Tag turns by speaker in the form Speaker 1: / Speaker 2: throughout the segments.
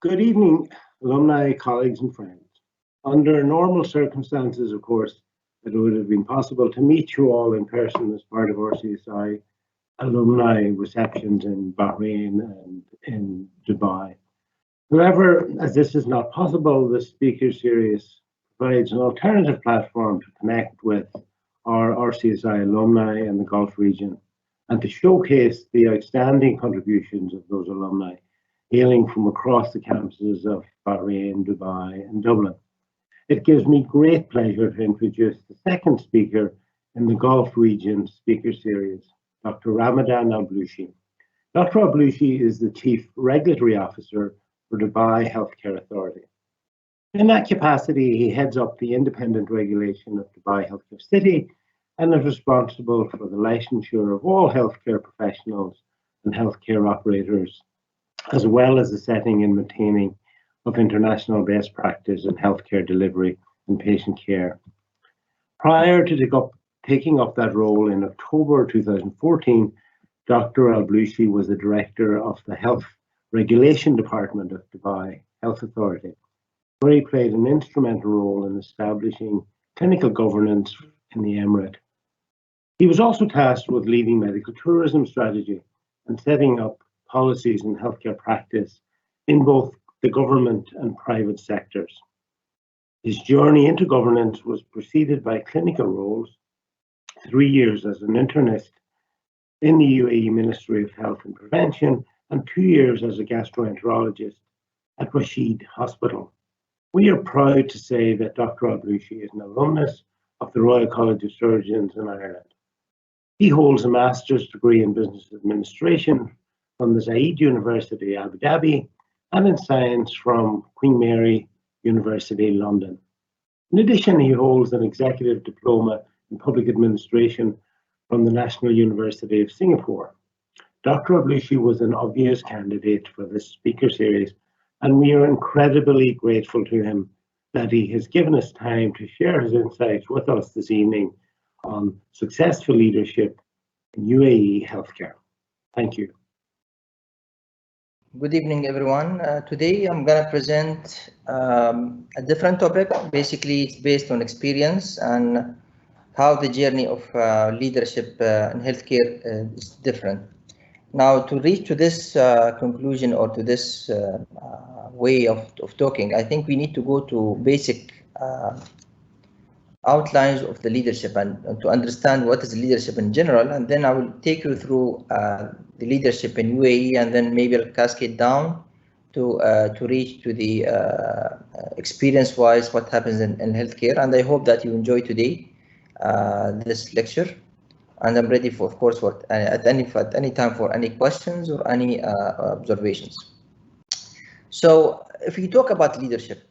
Speaker 1: Good evening, alumni, colleagues, and friends. Under normal circumstances, of course, it would have been possible to meet you all in person as part of RCSI alumni receptions in Bahrain and in Dubai. However, as this is not possible, the speaker series provides an alternative platform to connect with our RCSI alumni in the Gulf region and to showcase the outstanding contributions of those alumni hailing from across the campuses of Bahrain, Dubai, and Dublin. It gives me great pleasure to introduce the second speaker in the Gulf region speaker series, Dr. Ramadan Alblooshi. Dr. Alblooshi is the Chief Regulatory Officer for Dubai Healthcare Authority. In that capacity, he heads up the independent regulation of Dubai Healthcare City and is responsible for the licensure of all healthcare professionals and healthcare operators, as well as the setting and maintaining of international best practice in healthcare delivery and patient care. Prior to taking up that role in October 2014, Dr. Alblooshi was the director of the Health Regulation Department of Dubai Health Authority, where he played an instrumental role in establishing clinical governance in the Emirate. He was also tasked with leading medical tourism strategy and setting up policies in healthcare practice in both the government and private sectors. His journey into governance was preceded by clinical roles, 3 years as an internist in the UAE Ministry of Health and Prevention, and 2 years as a gastroenterologist at Rashid Hospital. We are proud to say that Dr. Alblooshi is an alumnus of the Royal College of Surgeons in Ireland. He holds a master's degree in business administration from the Zayed University, Abu Dhabi, and in science from Queen Mary University, London. In addition, he holds an executive diploma in public administration from the National University of Singapore. Dr. Alblooshi was an obvious candidate for this speaker series, and we are incredibly grateful to him that he has given us time to share his insights with us this evening on successful leadership in UAE healthcare. Thank you.
Speaker 2: Good evening, everyone. Today I'm going to present a different topic. Basically, it's based on experience and how the journey of leadership in healthcare is different. Now, to reach to this conclusion or to this way of talking, I think we need to go to basic outlines of the leadership and to understand what is leadership in general, and then I will take you through the leadership in UAE, and then maybe I'll cascade down to reach to the experience-wise what happens in healthcare. And I hope that you enjoy today this lecture, and I'm ready for, of course, for at any time for any questions or any observations. So if you talk about leadership,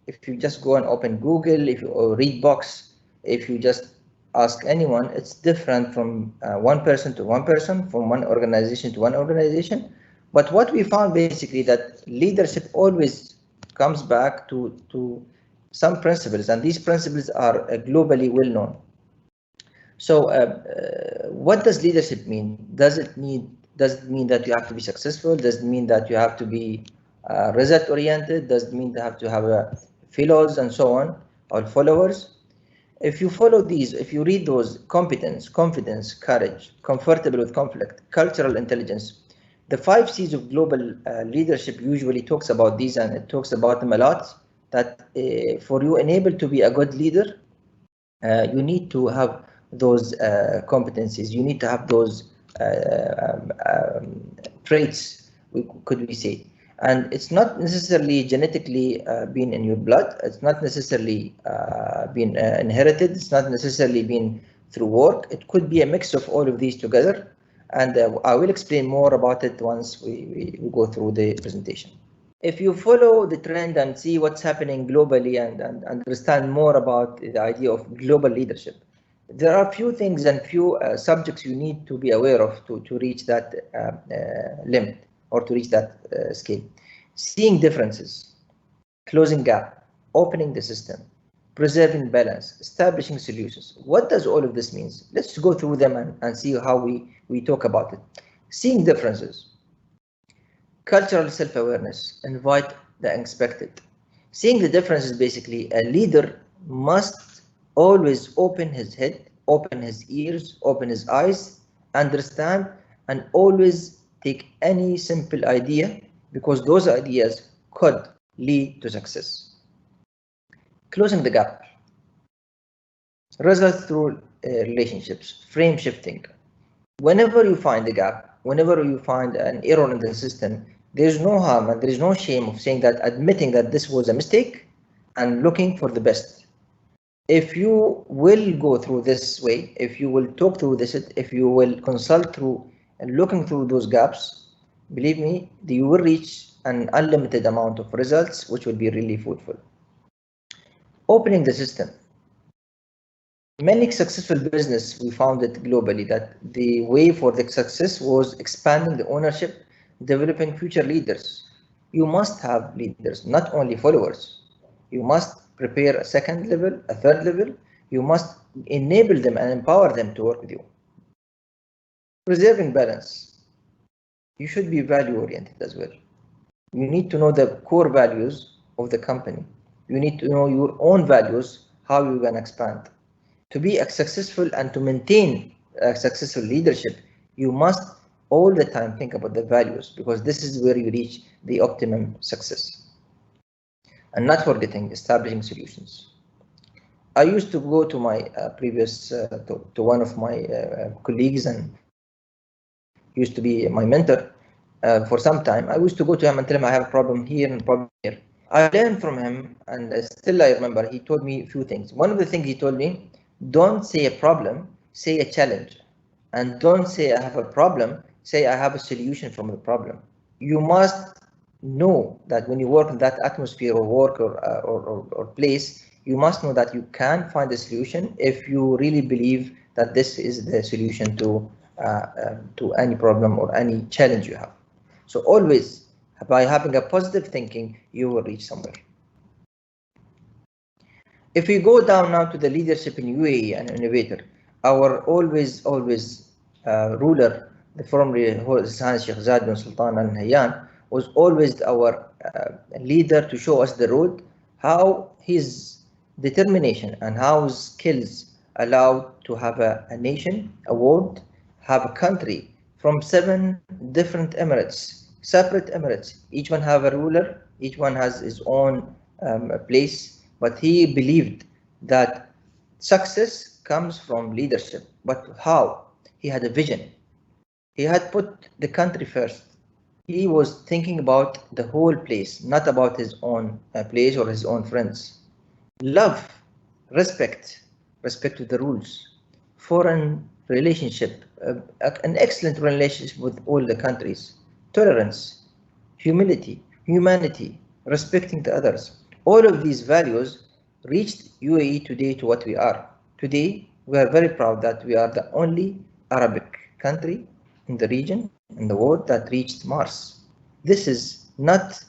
Speaker 2: if you just go and open Google, if you read books, if you just ask anyone, it's different from one person to one person, from one organization to one organization. But what we found basically that leadership always comes back to some principles, and these principles are globally well known. So what does leadership mean? Does it mean that you have to be successful? Does it mean that you have to be result oriented? Does it mean to have a fellows and so on, or followers? If you follow these, if you read those: competence, confidence, courage, comfortable with conflict, cultural intelligence, the 5 C's of global leadership usually talks about these, and it talks about them a lot, that for you enabled to be a good leader, you need to have those competencies, you need to have those traits, could we say. And it's not necessarily genetically been in your blood. It's not necessarily been inherited. It's not necessarily been through work. It could be a mix of all of these together. And I will explain more about it once we go through the presentation. If you follow the trend and see what's happening globally and understand more about the idea of global leadership, there are few things and few subjects you need to be aware of to reach that limit, or to reach that scale. Seeing differences, closing gap, opening the system, preserving balance, establishing solutions. What does all of this mean? Let's go through them and see how we talk about it. Seeing differences. Cultural self-awareness, invite the unexpected. Seeing the difference is basically a leader must always open his head, open his ears, open his eyes, understand, and always take any simple idea because those ideas could lead to success. Closing the gap. Results through relationships, frame shifting. Whenever you find a gap, whenever you find an error in the system, there is no harm and there is no shame of saying that, admitting that this was a mistake and looking for the best. If you will go through this way, if you will talk through this, if you will consult through and looking through those gaps, believe me, you will reach an unlimited amount of results, which will be really fruitful. Opening the system. Many successful business, we found it globally that the way for the success was expanding the ownership, developing future leaders. You must have leaders, not only followers. You must prepare a second level, a third level. You must enable them and empower them to work with you. Preserving balance. You should be value oriented as well. You need to know the core values of the company. You need to know your own values, how you're going to expand. To be successful and to maintain a successful leadership, you must all the time think about the values because this is where you reach the optimum success. And not forgetting establishing solutions. I used to go to my to one of my colleagues and used to be my mentor for some time. I used to go to him and tell him I have a problem here and a problem here. I learned from him, and still I remember he told me a few things. One of the things he told me, don't say a problem, say a challenge. And don't say I have a problem, say I have a solution from the problem. You must know that when you work in that atmosphere or work or place, you must know that you can find a solution if you really believe that this is the solution to any problem or any challenge you have. So always, by having a positive thinking, you will reach somewhere. If we go down now to the leadership in UAE and innovator, our always ruler, the former Sheikh Zayed bin Sultan Al Nahyan, was always our leader to show us the road, how his determination and how his skills allowed to have a nation, a world, have a country from 7 different emirates, separate emirates. Each one have a ruler, each one has his own place, but he believed that success comes from leadership. But how? He had a vision. He had put the country first. He was thinking about the whole place, not about his own place or his own friends. Love, respect to the rules, foreign relationship, an excellent relationship with all the countries, tolerance, humility, humanity, respecting the others. All of these values reached UAE today to what we are. Today, we are very proud that we are the only Arabic country in the region, in the world, that reached Mars. This is not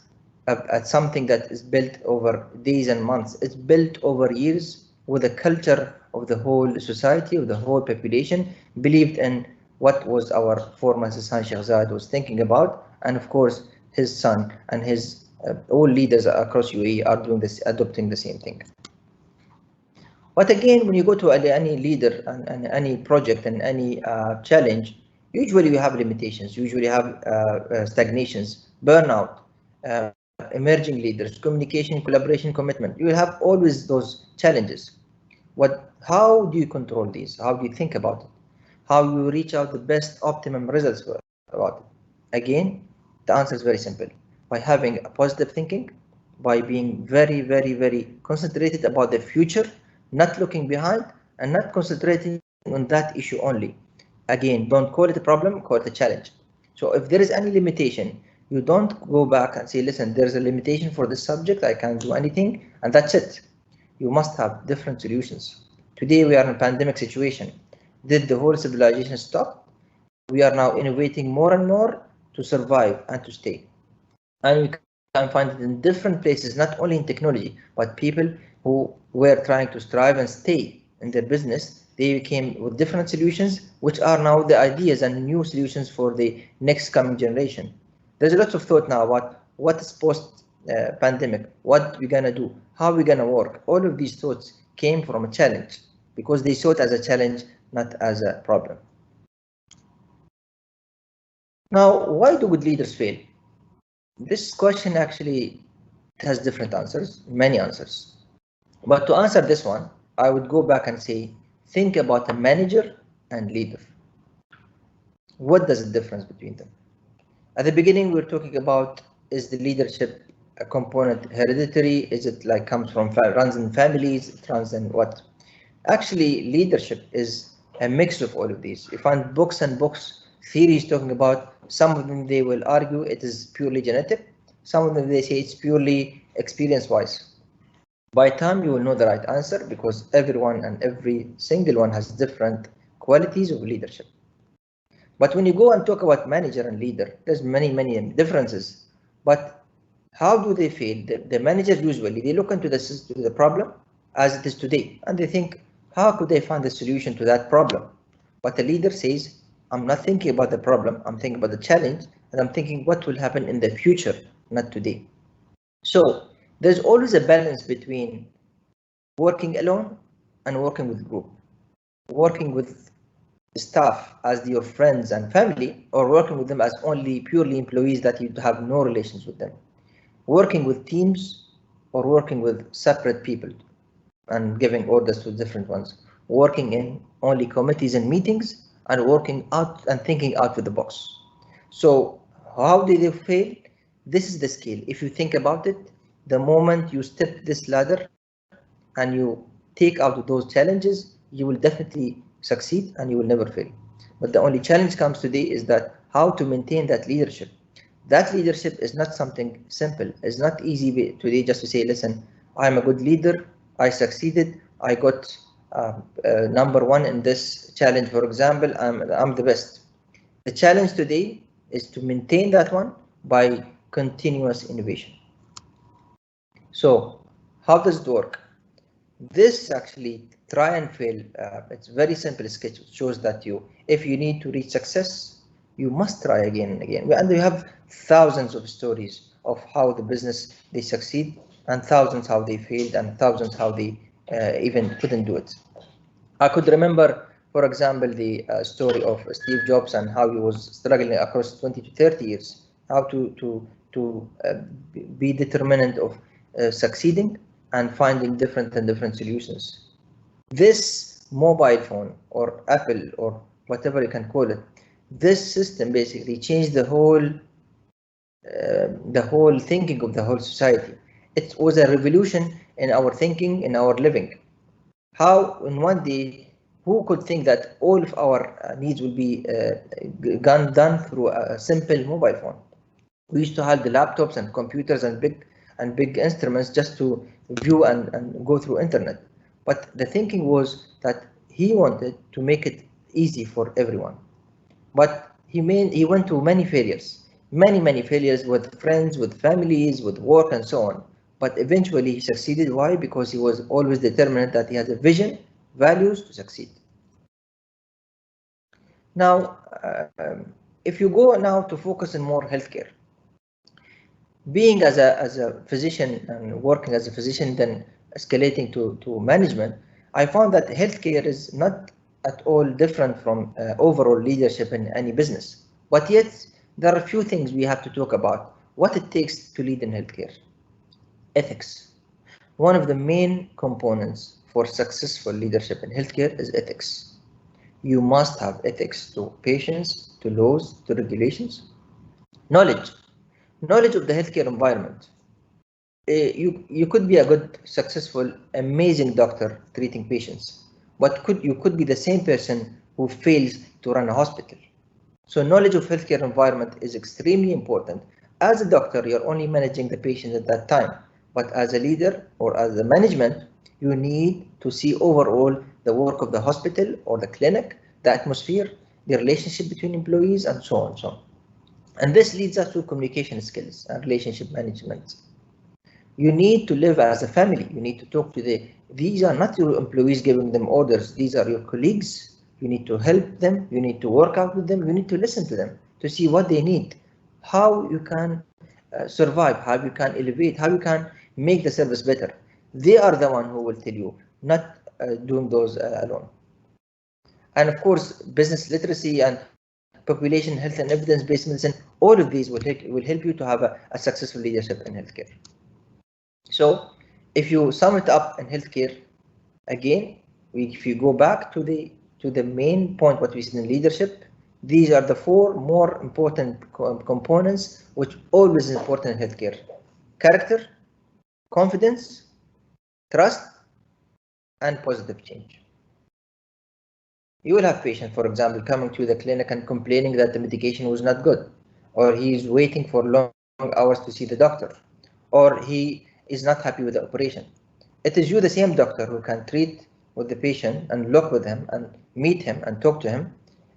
Speaker 2: something that is built over days and months. It's built over years with the culture of the whole society, of the whole population, believed in what was our former son Sheikh Zayed was thinking about, and of course his son and his all leaders across UAE are doing this, adopting the same thing. But again, when you go to any leader and any project and any challenge, usually you have limitations, usually have stagnations, burnout, emerging leaders, communication, collaboration, commitment. You will have always those challenges. How do you control these? How do you think about it? How you reach out the best optimum results about it? Again, the answer is very simple. By having a positive thinking, by being very, very, very concentrated about the future, not looking behind and not concentrating on that issue only. Again, don't call it a problem, call it a challenge. So if there is any limitation, you don't go back and say, listen, there's a limitation for this subject, I can't do anything, and that's it. You must have different solutions. Today we are in a pandemic situation. Did the whole civilization stop? We are now innovating more and more to survive and to stay. And we can find it in different places, not only in technology, but people who were trying to strive and stay in their business. They came with different solutions, which are now the ideas and new solutions for the next coming generation. There's a lot of thought now about what is post-pandemic, what we're gonna do, how we're gonna work. All of these thoughts came from a challenge because they saw it as a challenge, not as a problem. Now, why do good leaders fail? This question actually has different answers, many answers. But to answer this one, I would go back and say, think about a manager and leader. What does the difference between them? At the beginning, we were talking about, is the leadership a component hereditary? Is it like comes from, runs in families, it runs in what? Actually, leadership is a mix of all of these. You find books and books, theories talking about, some of them they will argue it is purely genetic, some of them they say it's purely experience-wise. By time you will know the right answer because everyone and every single one has different qualities of leadership. But when you go and talk about manager and leader, there's many differences. But how do they fail? The managers usually, they look into the problem as it is today, and they think, how could they find a solution to that problem? But the leader says, I'm not thinking about the problem, I'm thinking about the challenge, and I'm thinking what will happen in the future, not today. So there's always a balance between working alone and working with group. Working with staff as your friends and family, or working with them as only purely employees that you have no relations with them. Working with teams or working with separate people and giving orders to different ones. Working in only committees and meetings and working out and thinking out of the box. So how did they fail? This is the scale. If you think about it, the moment you step this ladder and you take out those challenges, you will definitely succeed and you will never fail. But the only challenge comes today is that how to maintain that leadership. That leadership is not something simple. It's not easy today just to say, listen, I'm a good leader, I succeeded, I got #1 in this challenge, for example, I'm the best. The challenge today is to maintain that one by continuous innovation. So how does it work? This actually try and fail. It's very simple sketch. It shows that if you need to reach success, you must try again and again. And we have thousands of stories of how the business they succeed, and thousands how they failed, and thousands how they even couldn't do it. I could remember, for example, the story of Steve Jobs and how he was struggling across 20 to 30 years, how to be determinant of succeeding and finding different solutions. This mobile phone or Apple or whatever you can call it, this system basically changed the whole thinking of the whole society. It was a revolution in our thinking, in our living. How in one day, who could think that all of our needs will be done through a simple mobile phone? We used to have the laptops and computers and big instruments just to view and go through internet. But the thinking was that he wanted to make it easy for everyone. But he went through many failures, many failures with friends, with families, with work and so on. But eventually he succeeded. Why? Because he was always determined that he has a vision, values to succeed. Now, if you go now to focus on more healthcare, being as a physician and working as a physician, then escalating to management, I found that healthcare is not at all different from overall leadership in any business. But yet, there are a few things we have to talk about. What it takes to lead in healthcare. Ethics. One of the main components for successful leadership in healthcare is ethics. You must have ethics to patients, to laws, to regulations. Knowledge of the healthcare environment. You could be a good, successful, amazing doctor treating patients, but you could be the same person who fails to run a hospital. So knowledge of healthcare environment is extremely important. As a doctor, you're only managing the patient at that time, but as a leader or as a management, you need to see overall the work of the hospital or the clinic, the atmosphere, the relationship between employees, and so on and so on. And this leads us to communication skills and relationship management. You need to live as a family. You need to talk to these are not your employees giving them orders. These are your colleagues. You need to help them. You need to work out with them. You need to listen to them to see what they need. how you can survive, how you can elevate, how you can make the service better. They are the one who will tell you, not doing those alone. And of course, business literacy and population health and evidence-based medicine, all of these will help you to have a successful leadership in healthcare. So if you sum it up in healthcare, again, if you go back to the main point what we see in leadership, these are the four more important components which always is important in healthcare: character, confidence, trust, and positive change. You will have patients, for example, coming to the clinic and complaining that the medication was not good, or he is waiting for long hours to see the doctor, or he is not happy with the operation. It is you, the same doctor, who can treat with the patient and look with him and meet him and talk to him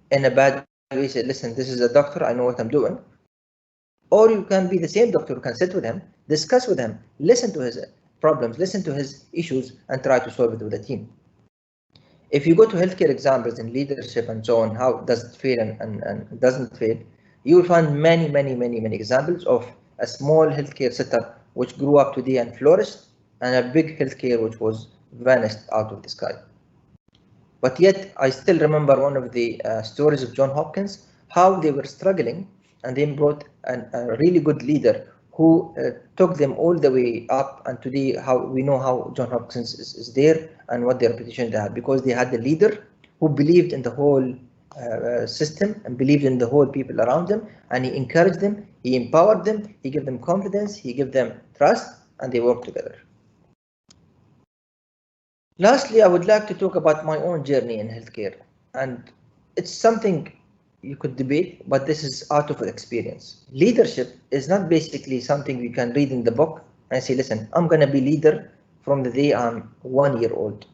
Speaker 2: in a bad way, say, listen, this is a doctor, I know what I'm doing. Or you can be the same doctor who can sit with him, discuss with him, listen to his problems, listen to his issues, and try to solve it with the team. If you go to healthcare examples in leadership and so on, how does it fail and doesn't fail, you will find many examples of a small healthcare setup which grew up today and flourished, and a big healthcare which was vanished out of the sky. But yet, I still remember one of the stories of Johns Hopkins, how they were struggling, and they brought a really good leader who took them all the way up. And today, how we know how Johns Hopkins is there and what their reputation they had, because they had the leader who believed in the whole system and believed in the whole people around them, and he encouraged them, he empowered them, he gave them confidence, he gave them trust, and they worked together. Lastly, I would like to talk about my own journey in healthcare, and it's something you could debate, but this is out of experience. Leadership is not basically something you can read in the book and say, listen, I'm going to be leader from the day I'm 1 year old,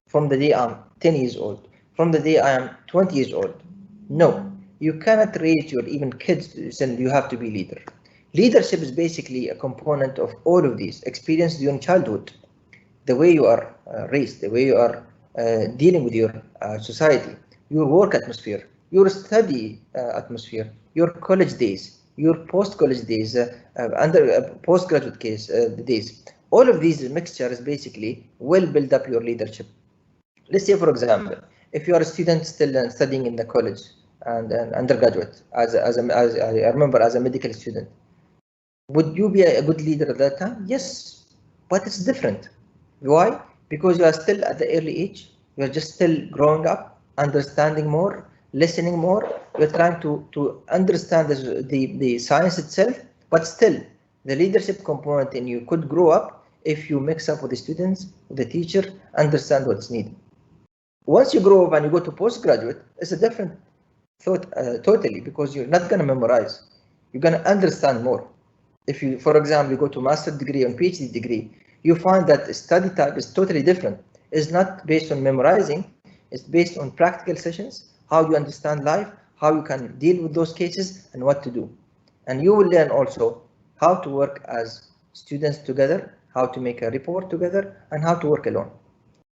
Speaker 2: from the day I'm 10 years old, from the day I am 20 years old. No, you cannot raise your even kids and you have to be leader. Leadership is basically a component of all of these experience during childhood, the way you are raised, the way you are dealing with your society, your work atmosphere, your study atmosphere, your college days, your post-college days, postgraduate days. All of these mixtures basically will build up your leadership. Let's say, for example, if you are a student still studying in the college and an undergraduate, as I remember as a medical student, would you be a good leader at that time? Yes, but it's different. Why? Because you are still at the early age, you're just still growing up, understanding more, listening more, you're trying to understand the science itself, but still the leadership component in you could grow up if you mix up with the students, with the teacher, understand what's needed. Once you grow up and you go to postgraduate, it's a different thought totally, because you're not going to memorize, you're going to understand more. If you, for example, you go to master's degree and PhD degree, you find that the study type is totally different. It's not based on memorizing, it's based on practical sessions, how you understand life, how you can deal with those cases, and what to do. And you will learn also how to work as students together, how to make a report together, and how to work alone.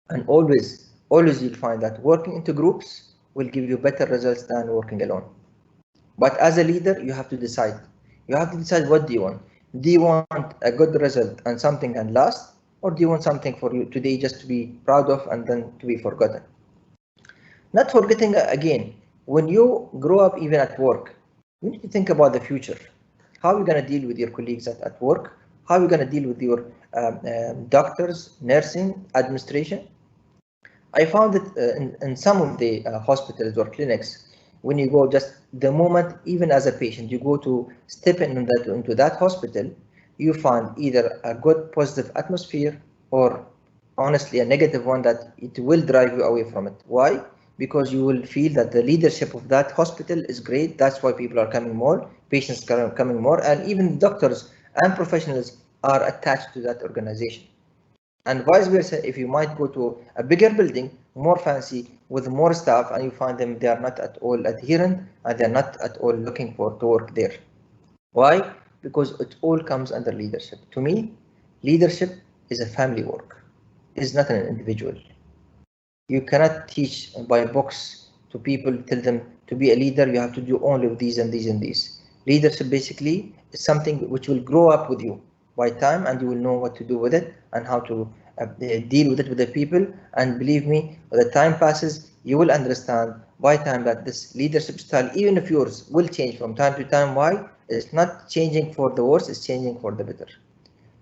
Speaker 2: And always you'll find that working into groups will give you better results than working alone. But as a leader, you have to decide. You have to decide, what do you want? Do you want a good result and something can last? Or do you want something for you today just to be proud of and then to be forgotten? Not forgetting, again, when you grow up even at work, you need to think about the future. How are you going to deal with your colleagues at work? How are you going to deal with your doctors, nursing, administration? I found that in some of the hospitals or clinics, when you go, just the moment, even as a patient, you go to step into that hospital, you find either a good positive atmosphere or honestly a negative one that it will drive you away from it. Why? Because you will feel that the leadership of that hospital is great. That's why people are coming more, patients are coming more, and even doctors and professionals are attached to that organization. And vice versa, if you might go to a bigger building, more fancy, with more staff, and you find them, they are not at all adherent, and they're not at all looking to work there. Why? Because it all comes under leadership. To me, leadership is a family work. It's not an individual. You cannot teach by books to people, tell them to be a leader, you have to do only of these and these and these. Leadership basically is something which will grow up with you by time, and you will know what to do with it and how to deal with it with the people. And believe me, when the time passes, you will understand by time that this leadership style, even if yours, will change from time to time. Why? It's not changing for the worse, it's changing for the better.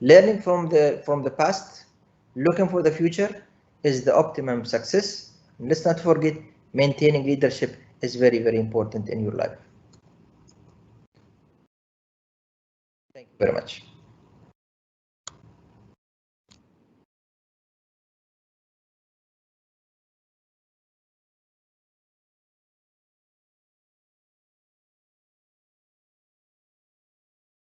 Speaker 2: Learning from the past, looking for the future is the optimum success. And let's not forget, maintaining leadership is very, very important in your life. Thank you very much.